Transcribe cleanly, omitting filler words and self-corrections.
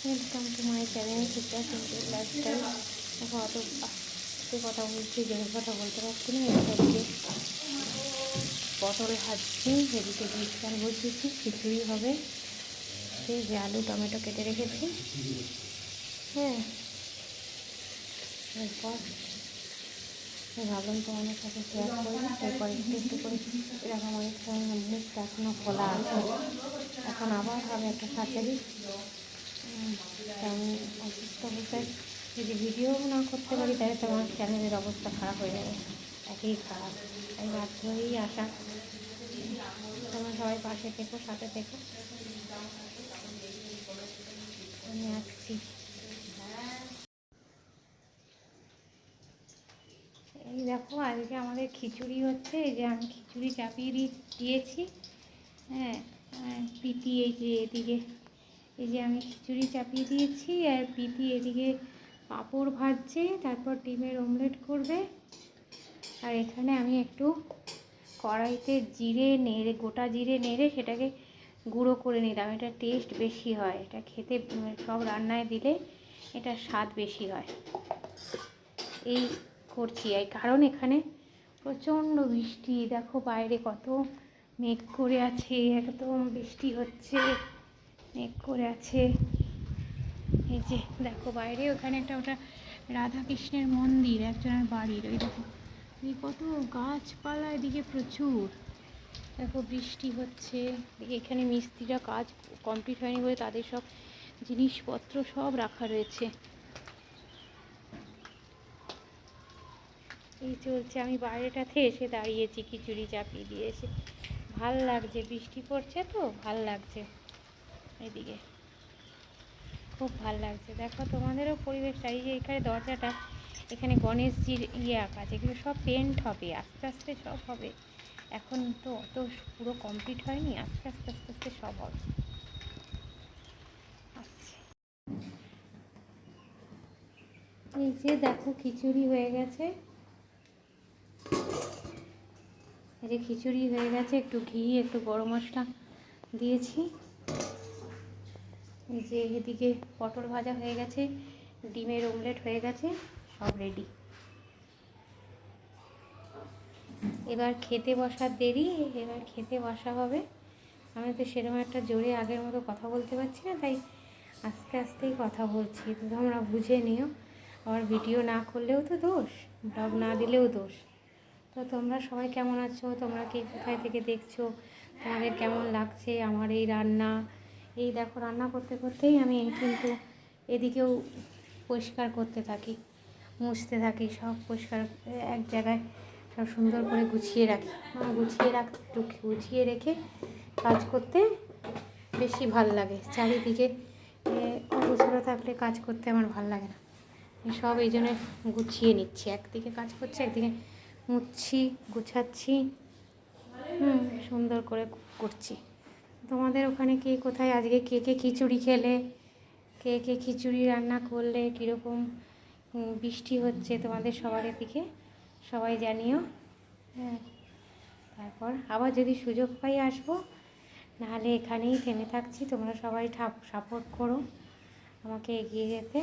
Welcome to my channel Supriya simple lifestyle. অত আস্তে কথা বলছি, জোরে কথা বলতে পারছি না। এদিকে পটল ভাজছি, এদিকে বিস্তার বসিয়েছি, খিচুড়ি হবে। সেই যে আলু টমেটো কেটে রেখেছি, হ্যাঁ। এরপর ভাবলাম তোমাদের সাথে শেয়ার করবো। এরপর একটু একটু করে এরকম অনেক সময় মুখটা এখনও খোলা আছে। এখন আবার হবে একটা সার্জারি। আমি অসুস্থ অবস্থায় যদি ভিডিও না করতে পারি তাহলে তো আমার চ্যানেলের অবস্থা খারাপ হয়ে যাবে, একই খারাপ। তাই বাধ্য হয়েই আসা। তোমরা সবাই পাশে থেকো, সাথে থেকো। আমি আসছি। এই দেখো, আজকে আমাদের খিচুড়ি হচ্ছে। এই যে আমি খিচুড়ি চাপিয়ে দিয়েছি, হ্যাঁ। পিতি এই যে এদিকে, এই যে আমি খিচুড়ি চাপিয়ে দিয়েছি, আর পিতি এদিকে পাঁপড় ভাজছে, তারপর ডিমের অমলেট করবে। আর এখানে আমি একটু কড়াইতে জিরে নেড়ে, গোটা জিরে নেড়ে সেটাকে গুঁড়ো করে নিলাম। এটা টেস্ট বেশি হয়, এটা খেতে সব রান্নায় দিলে এটা স্বাদ বেশি হয়। এই করছি, এই কারণ এখানে প্রচণ্ড বৃষ্টি। দেখো বাইরে কত মেঘ করে আছে, একদম বৃষ্টি হচ্ছে, মেঘ করে আছে। এই যে দেখো বাইরে, ওখানে একটা ওটা রাধাকৃষ্ণের মন্দির একজনের বাড়ির। ওই দেখো এই কত গাছপালা, এদিকে প্রচুর। দেখো বৃষ্টি হচ্ছে, এখানে মিস্ত্রিরা কাজ কমপ্লিট হয়নি বলে তাদের সব জিনিসপত্র সব রাখা রয়েছে। এই চলছে। আমি বাইরেটাতে এসে দাঁড়িয়েছি, খিচুড়ি চাপিয়ে দিয়ে এসে। ভাল লাগছে, বৃষ্টি পড়ছে তো ভাল লাগছে। এদিকে খুব ভাল লাগছে। দেখো তোমাদেরও পরিবেশটা। এই যে এখানে দরজাটা, এখানে গণেশজির আঁকা আছে, এগুলো সব পেন্ট হবে, আস্তে আস্তে সব হবে। এখন তো অত পুরো কমপ্লিট হয়নি, আস্তে আস্তে আস্তে আস্তে সব হবে। আচ্ছা, এই যে দেখো খিচুড়ি হয়ে গেছে। এই যে খিচুড়ি হয়ে গেছে, একটু ঘি একটু গরম মশলা দিয়েছি। এই যে এদিকে পটল ভাজা হয়ে গেছে, ডিমের অমলেট হয়ে গেছে, সব রেডি। এবার খেতে বসার দেরি, এবার খেতে বসা হবে। আমি তো সেরকম একটা জোরে আগের মতো কথা বলতে পারছি না, তাই আস্তে আস্তেই কথা বলছি। তো তোমরা বুঝে নিও। আবার ভিডিও না করলেও তো দোষ, ব্লগ না দিলেও দোষ। তো তোমরা সবাই কেমন আছো? তোমরা কে কোথায় থেকে দেখছো? তোমাদের কেমন লাগছে আমার এই রান্না? এই দেখো, রান্না করতে করতেই আমি কিন্তু এদিকেও পরিষ্কার করতে থাকি, মুছতে থাকি, সব পরিষ্কার এক জায়গায় সব সুন্দর করে গুছিয়ে রাখি। গুছিয়ে রেখে কাজ করতে বেশি ভাল লাগে। চারিদিকে অগোছালো থাকলে কাজ করতে আমার ভাল লাগে না। সব এই জন্য গুছিয়ে নিচ্ছি, একদিকে কাজ করছি, একদিকে মুছছি, গুছাচ্ছি, সুন্দর করে করছি। তোমাদের ওখানে কে কোথায় আজকে কে কে খিচুড়ি খেলে, কে কে খিচুড়ি রান্না করলে, কীরকম বৃষ্টি হচ্ছে তোমাদের সবার দিকে সবাই জানিও, হ্যাঁ। তারপর আবার যদি সুযোগ পাই আসবো, নাহলে এখানেই থেমে থাকছি। তোমরা সবাই সাপোর্ট করো আমাকে এগিয়ে যেতে।